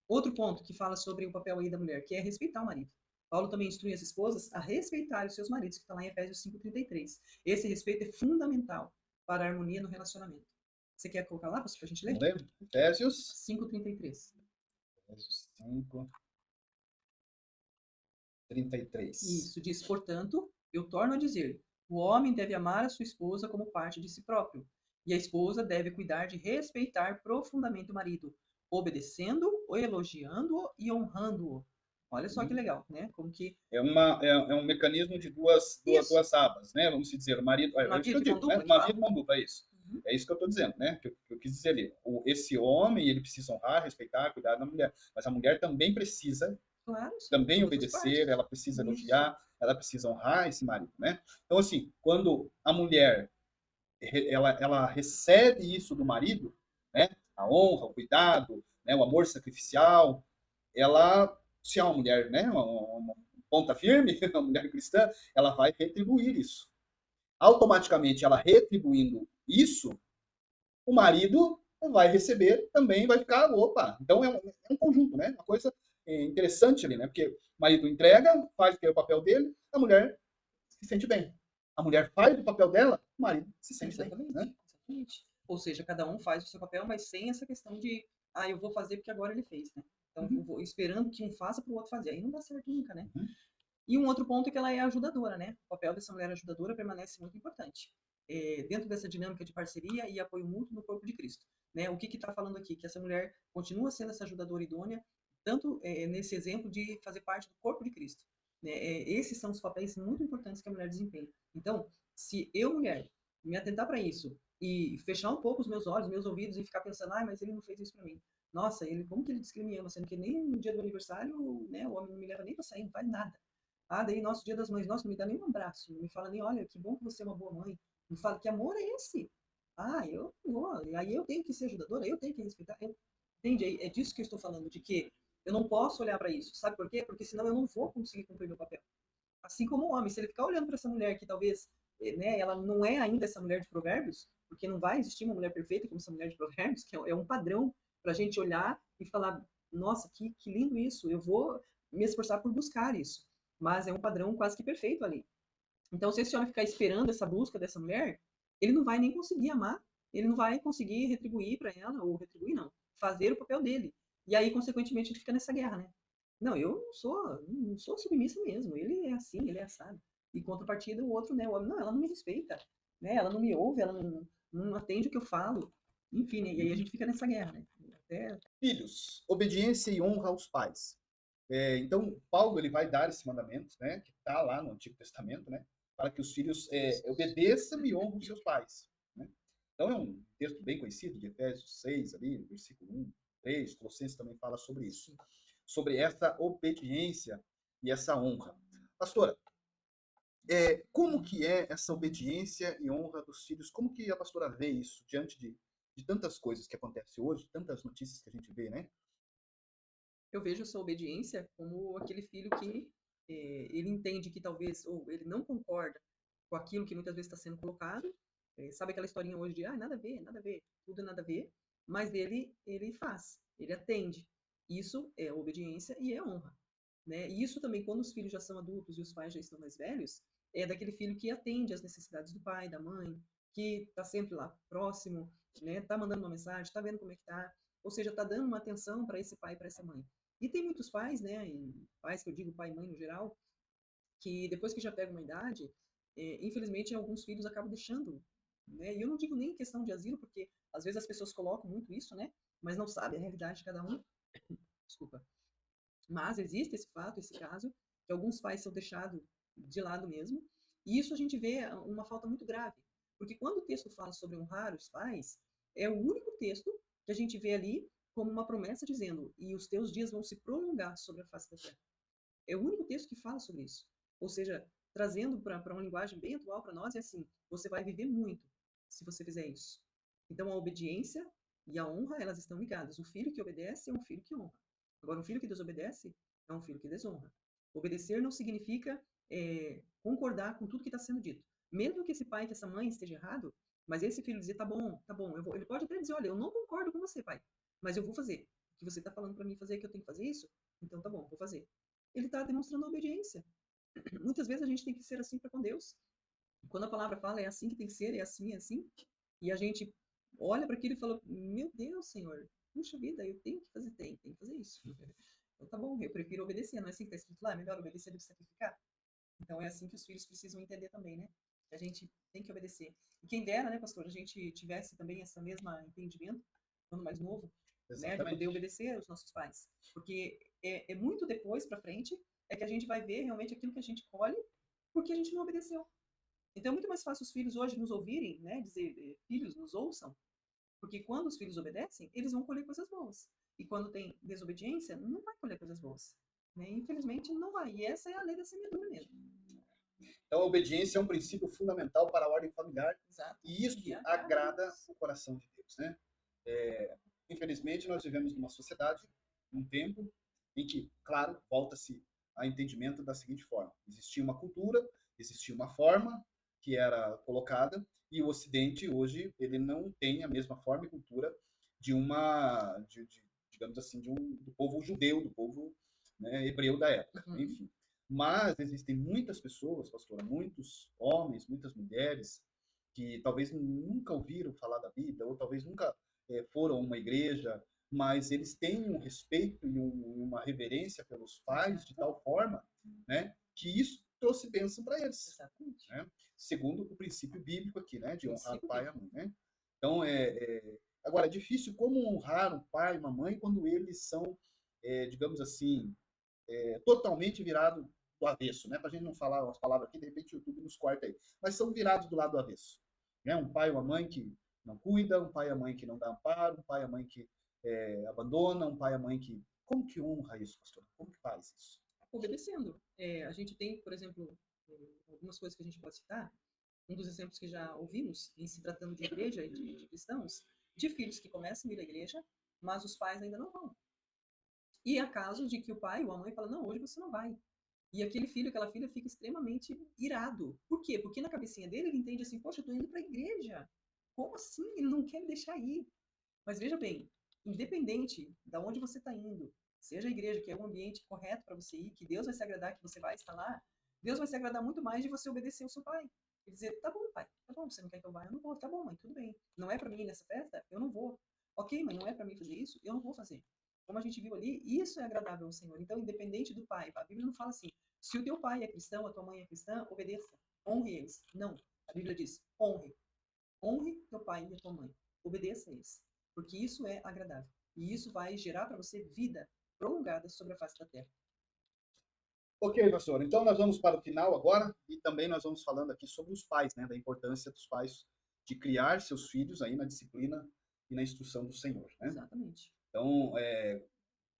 Outro ponto que fala sobre o papel aí da mulher, que é respeitar o marido. Paulo também instrui as esposas a respeitar os seus maridos, que está lá em Efésios 5:33. Esse respeito é fundamental para a harmonia no relacionamento. Você quer colocar lá para a gente ler? Não lembro? Efésios 5:33. Efésios 5:33. Isso, diz, portanto, eu torno a dizer, o homem deve amar a sua esposa como parte de si próprio, e a esposa deve cuidar de respeitar profundamente o marido, obedecendo-o, elogiando-o e honrando-o. Olha só que legal, né? Como que É um mecanismo de duas abas, né? Vamos dizer, o marido. É uma isso via que eu de mão digo, né? dupla, que Uma fala. via de mão dupla, é isso. Uhum. É isso que eu estou dizendo, né? Que eu quis dizer ali. Esse homem, ele precisa honrar, respeitar, cuidar da mulher. Mas a mulher também precisa Claro, sim, também todas as obedecer, partes. ela precisa Isso. elogiar, ela precisa honrar esse marido, né? Então, assim, quando a mulher ela recebe isso do marido, né? A honra, o cuidado, né? O amor sacrificial, ela, se é uma mulher, né? Uma ponta firme, uma mulher cristã, ela vai retribuir isso. Automaticamente, ela retribuindo isso, o marido vai receber também, vai ficar, opa. Então é um conjunto, né? Uma coisa interessante ali, né? Porque o marido entrega, faz o que é o papel dele, a mulher se sente bem. A mulher faz o papel dela, o marido se sente Exatamente, bem. Né? exatamente. Ou seja, cada um faz o seu papel, mas sem essa questão de, eu vou fazer porque agora ele fez, né? Então, eu vou esperando que um faça para o outro fazer. Aí não dá certo nunca, né? Uhum. E um outro ponto é que ela é ajudadora, né? O papel dessa mulher ajudadora permanece muito importante. Dentro dessa dinâmica de parceria e apoio mútuo no corpo de Cristo. Né? O que está falando aqui? Que essa mulher continua sendo essa ajudadora idônea, tanto nesse exemplo de fazer parte do corpo de Cristo. Né? Esses são os papéis muito importantes que a mulher desempenha. Então, se eu, mulher, me atentar para isso e fechar um pouco os meus olhos, meus ouvidos e ficar pensando, ah, mas ele não fez isso para mim. Nossa, ele, como que ele diz que ele me ama, sendo que nem no dia do aniversário, né, o homem não me leva nem para sair, não faz nada. Ah, daí nosso dia das mães, nossa, não me dá nem um abraço, não me fala nem, olha, que bom que você é uma boa mãe. Me fala, que amor é esse? Ah, eu vou, aí eu tenho que ser ajudadora, eu tenho que respeitar. Entende? É disso que eu estou falando, de que eu não posso olhar para isso. Sabe por quê? Porque senão eu não vou conseguir cumprir meu papel. Assim como o homem, se ele ficar olhando para essa mulher que talvez, né, ela não é ainda essa mulher de provérbios, porque não vai existir uma mulher perfeita como essa mulher de provérbios, que é um padrão para a gente olhar e falar, nossa, que lindo isso, eu vou me esforçar por buscar isso. Mas é um padrão quase que perfeito ali. Então, se esse homem ficar esperando essa busca dessa mulher, ele não vai nem conseguir amar, ele não vai conseguir retribuir para ela, ou retribuir não, fazer o papel dele. E aí, consequentemente, ele fica nessa guerra, né? Não, eu não sou submissa mesmo, ele é assim, ele é assado. E contrapartida, o outro, né, o homem, não, ela não me respeita, né? Ela não me ouve, ela não atende o que eu falo. Enfim, né? E aí a gente fica nessa guerra, né? Até... Filhos, obediência e honra aos pais. Então, Paulo ele vai dar esse mandamento, né, que está lá no Antigo Testamento, né, para que os filhos obedeçam e honram seus pais. Né? Então, é um texto bem conhecido de Efésios 6, ali, versículo 1, 3, Colossenses também fala sobre isso, sobre essa obediência e essa honra. Pastora, como que é essa obediência e honra dos filhos? Como que a pastora vê isso diante de tantas coisas que acontecem hoje, tantas notícias que a gente vê, né? Eu vejo essa obediência como aquele filho que ele entende que talvez, ou ele não concorda com aquilo que muitas vezes está sendo colocado. Sabe aquela historinha hoje de, ah, nada a ver, tudo é nada a ver, mas ele faz, ele atende. Isso é obediência e é honra. Né? E isso também, quando os filhos já são adultos e os pais já estão mais velhos, é daquele filho que atende às necessidades do pai, da mãe, que está sempre lá próximo, né? Tá mandando uma mensagem, está vendo como é que tá, ou seja, está dando uma atenção para esse pai e para essa mãe. E tem muitos pais, né, e pais que eu digo pai e mãe no geral, que depois que já pegam uma idade, infelizmente alguns filhos acabam deixando, né? E eu não digo nem questão de asilo, porque às vezes as pessoas colocam muito isso, né? Mas não sabem a realidade de cada um. Desculpa. Mas existe esse fato, esse caso, que alguns pais são deixados de lado mesmo. E isso a gente vê uma falta muito grave. Porque quando o texto fala sobre honrar os pais, é o único texto que a gente vê ali como uma promessa dizendo: e os teus dias vão se prolongar sobre a face da terra. É o único texto que fala sobre isso. Ou seja, trazendo para uma linguagem bem atual para nós, é assim: você vai viver muito se você fizer isso. Então, a obediência e a honra, elas estão ligadas. O filho que obedece é um filho que honra. Agora, um filho que desobedece é um filho que desonra. Obedecer não significa concordar com tudo que está sendo dito. Mesmo que esse pai, que essa mãe esteja errado, mas esse filho dizer, tá bom, ele pode até dizer, olha, eu não concordo com você, pai, mas eu vou fazer. O que você está falando para mim fazer, que eu tenho que fazer isso? Então tá bom, vou fazer. Ele está demonstrando obediência. Muitas vezes a gente tem que ser assim para com Deus. Quando a palavra fala é assim que tem que ser, é assim, e a gente olha para aquilo e fala, meu Deus, Senhor, puxa vida, eu tenho que fazer, tenho que fazer isso. Então tá bom, eu prefiro obedecer, não é assim que está escrito lá? É melhor obedecer do que sacrificar? Então é assim que os filhos precisam entender também, né? Que a gente tem que obedecer. E quem dera, né, pastor, a gente tivesse também esse mesmo entendimento, quando mais novo, né, de poder obedecer aos nossos pais. Porque é muito depois para frente é que a gente vai ver realmente aquilo que a gente colhe porque a gente não obedeceu. Então é muito mais fácil os filhos hoje nos ouvirem, né, dizer, filhos, nos ouçam, porque quando os filhos obedecem, eles vão colher coisas boas. E quando tem desobediência, não vai colher coisas boas. Né? Infelizmente, não vai. E essa é a lei da semeadura mesmo. Então, a obediência é um princípio fundamental para a ordem familiar. Exato. E isso agrada o coração de Deus, né? Infelizmente, nós vivemos numa sociedade, num tempo, em que, claro, volta-se a entendimento da seguinte forma. Existia uma cultura, existia uma forma que era colocada, e o Ocidente, hoje, ele não tem a mesma forma e cultura digamos assim, do povo judeu, do povo, né, hebreu da época, enfim. Mas existem muitas pessoas, pastora, muitos homens, muitas mulheres, que talvez nunca ouviram falar da Bíblia, ou talvez nunca foram a uma igreja, mas eles têm um respeito e uma reverência pelos pais de tal forma, né, que isso trouxe bênção para eles. Né? Segundo o princípio bíblico aqui, né, de honrar o pai e a mãe. Né? Então, agora, é difícil como honrar um pai e uma mãe quando eles são digamos assim, totalmente virado do avesso, né? Para a gente não falar as palavras aqui, de repente o YouTube nos corta aí. Mas são virados do lado do avesso. Né? Um pai ou uma mãe que não cuida, um pai e a mãe que não dá amparo, um pai e a mãe que abandona, um pai e a mãe que... Como que honra isso, pastor? Como que faz isso? Obedecendo. A gente tem, por exemplo, algumas coisas que a gente pode citar. Um dos exemplos que já ouvimos, em se tratando de igreja e de cristãos, de filhos que começam a ir à igreja, mas os pais ainda não vão. E há casos de que o pai ou a mãe fala, não, hoje você não vai. E aquele filho, aquela filha fica extremamente irado. Por quê? Porque na cabecinha dele ele entende assim, poxa, eu tô indo para a igreja. Como assim? Ele não quer me deixar ir. Mas veja bem, independente de onde você está indo, seja a igreja, que é o ambiente correto para você ir, que Deus vai se agradar, que você vai estar lá, Deus vai se agradar muito mais de você obedecer ao seu pai. E dizer, tá bom, pai, tá bom, você não quer que eu vá? Eu não vou. Tá bom, mãe, tudo bem. Não é para mim ir nessa festa? Eu não vou. Ok, mãe, não é para mim fazer isso? Eu não vou fazer. Como a gente viu ali, isso é agradável ao Senhor. Então, independente do pai, a Bíblia não fala assim, se o teu pai é cristão, a tua mãe é cristã, obedeça, honre eles. Não, a Bíblia diz, honre. Honre teu pai e a tua mãe. Obedeça a eles. Porque isso é agradável. E isso vai gerar para você vida prolongada sobre a face da terra. Ok, pastor. Então nós vamos para o final agora e também nós vamos falando aqui sobre os pais, né, da importância dos pais de criar seus filhos aí na disciplina e na instrução do Senhor, né? Exatamente. Então,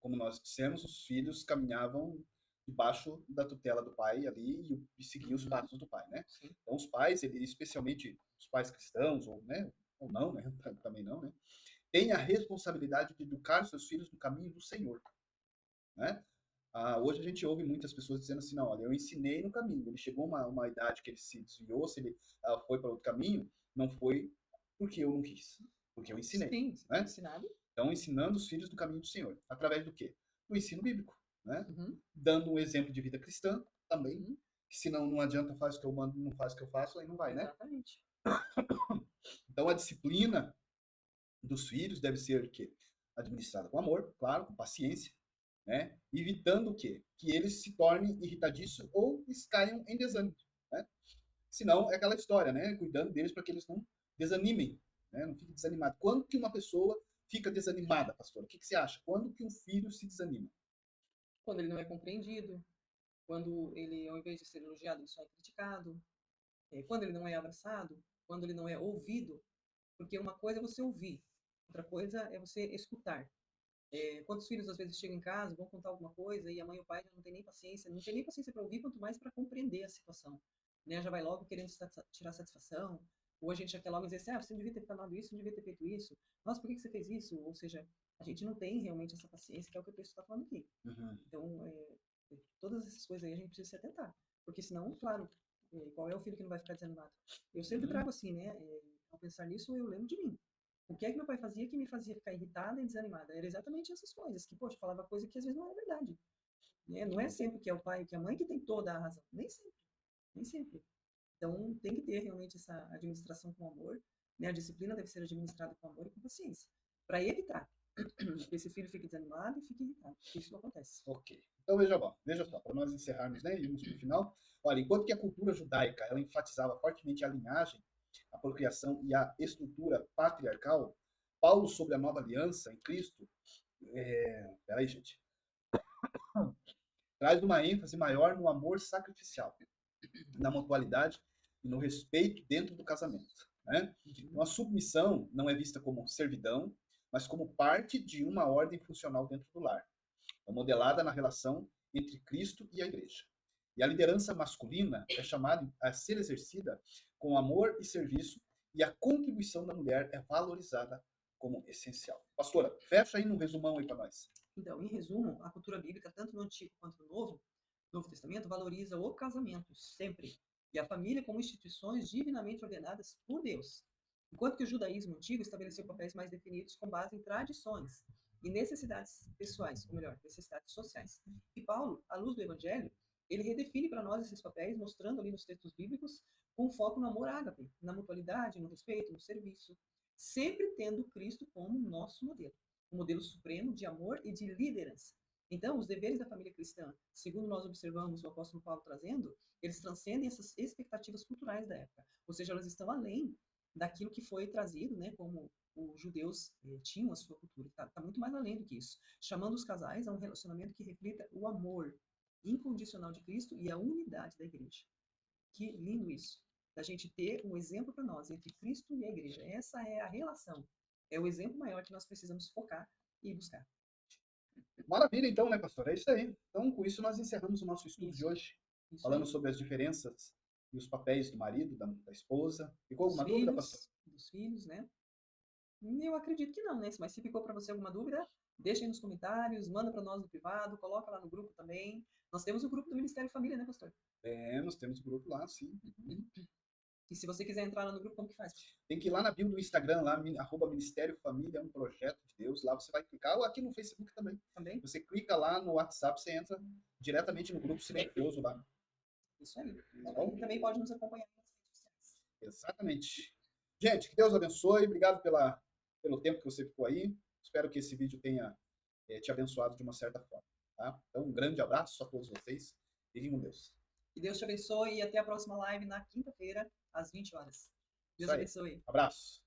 como nós dissemos, os filhos caminhavam debaixo da tutela do pai ali e seguiam os passos do pai, né? Sim. Então os pais, especialmente os pais cristãos ou, né, ou não, né, também não, né, têm a responsabilidade de educar seus filhos no caminho do Senhor, né? Hoje a gente ouve muitas pessoas dizendo assim, não, olha, eu ensinei no caminho, ele chegou uma idade que ele se desviou, se ele foi para outro caminho, não foi porque eu não quis, porque eu ensinei, Sim, né? ensinado. Então, ensinando os filhos do caminho do Senhor, através do quê? Do ensino bíblico, né? Uhum, Dando um exemplo de vida cristã também, uhum, que senão não adianta faz o que eu mando, não faz o que eu faço, aí não vai, né? exatamente. Então, a disciplina dos filhos deve ser o quê? Administrada com amor, claro, com paciência, né? Evitando o quê? Que eles se tornem irritadiços ou eles caiam em desânimo, né? Senão é aquela história, né? Cuidando deles para que eles não desanimem, né? Não fiquem desanimados. Quando que uma pessoa fica desanimada, pastor? O que você acha? Quando que um filho se desanima? Quando ele não é compreendido, quando ele, ao invés de ser elogiado, ele só é criticado, quando ele não é abraçado, quando ele não é ouvido, porque uma coisa é você ouvir, outra coisa é você escutar. Quantos filhos às vezes chegam em casa, vão contar alguma coisa e a mãe e o pai já não tem nem paciência, não tem nem paciência para ouvir, quanto mais para compreender a situação, né? Já vai logo querendo tirar satisfação, ou a gente já quer logo dizer assim, você não devia ter falado isso, não devia ter feito isso, nossa, por que você fez isso? Ou seja, a gente não tem realmente essa paciência, que é o que o texto está falando aqui. Uhum. Então, todas essas coisas aí a gente precisa se atentar, porque senão, claro, qual é o filho que não vai ficar desanimado? Eu sempre trago assim, né? Ao pensar nisso, eu lembro de mim. O que é que meu pai fazia que me fazia ficar irritada e desanimada? Era exatamente essas coisas, que, poxa, falava coisa que às vezes não era verdade. Né? Não é sempre que é o pai ou que é a mãe que tem toda a razão. Nem sempre. Nem sempre. Então, tem que ter realmente essa administração com amor. Né? A disciplina deve ser administrada com amor e com paciência. Para evitar que esse filho fique desanimado e fique irritado. Isso não acontece. Ok. Então veja só, para nós encerrarmos, né, e irmos para o final. Olha, enquanto que a cultura judaica ela enfatizava fortemente a linhagem, a procriação e a estrutura patriarcal, Paulo sobre a nova aliança em Cristo, peraí, gente, traz uma ênfase maior no amor sacrificial, na mutualidade e no respeito dentro do casamento, né? Então a submissão não é vista como servidão, mas como parte de uma ordem funcional dentro do lar. É modelada na relação entre Cristo e a igreja. E a liderança masculina é chamada a ser exercida com amor e serviço, e a contribuição da mulher é valorizada como essencial. Pastora, fecha aí no resumão aí para nós. Então, em resumo, a cultura bíblica, tanto no Antigo quanto no Novo Testamento, valoriza o casamento, sempre, e a família como instituições divinamente ordenadas por Deus. Enquanto que o judaísmo antigo estabeleceu papéis mais definidos com base em tradições e necessidades pessoais, ou melhor, necessidades sociais. E Paulo, à luz do Evangelho, ele redefine para nós esses papéis, mostrando ali nos textos bíblicos com foco no amor ágape, na mutualidade, no respeito, no serviço, sempre tendo Cristo como nosso modelo, um modelo supremo de amor e de liderança. Então, os deveres da família cristã, segundo nós observamos o apóstolo Paulo trazendo, eles transcendem essas expectativas culturais da época, ou seja, elas estão além daquilo que foi trazido, né, como os judeus tinham a sua cultura. Tá muito mais além do que isso. Chamando os casais a um relacionamento que reflita o amor incondicional de Cristo e a unidade da igreja. Que lindo isso. Da gente ter um exemplo para nós entre Cristo e a igreja. Essa é a relação. É o exemplo maior que nós precisamos focar e buscar. Maravilha, então, né, pastor? É isso aí. Então, com isso, nós encerramos o nosso estudo de Isso. hoje, Isso falando aí. sobre as diferenças e os papéis do marido, da esposa. Ficou Dos alguma dúvida, pastor? filhos, né? Eu acredito que não, né? Mas se ficou para você alguma dúvida, deixa aí nos comentários, manda para nós no privado, coloca lá no grupo também. Nós temos o grupo do Ministério Família, né, pastor? Temos um grupo lá, sim. E se você quiser entrar lá no grupo, como que faz? Tem que ir lá na bio do Instagram, lá, @Ministério Família, é um projeto de Deus. Lá você vai clicar, ou aqui no Facebook também. Também? Você clica lá no WhatsApp, você entra diretamente no grupo silencioso lá. Isso aí. Tá bom? E também pode nos acompanhar nas redes sociais. Exatamente. Gente, que Deus abençoe. Obrigado pelo tempo que você ficou aí. Espero que esse vídeo tenha te abençoado de uma certa forma. Tá? Então, um grande abraço a todos vocês. Fiquem com Deus. Que Deus te abençoe e até a próxima live na quinta-feira, às 20 horas. Deus Isso aí. abençoe. Abraço.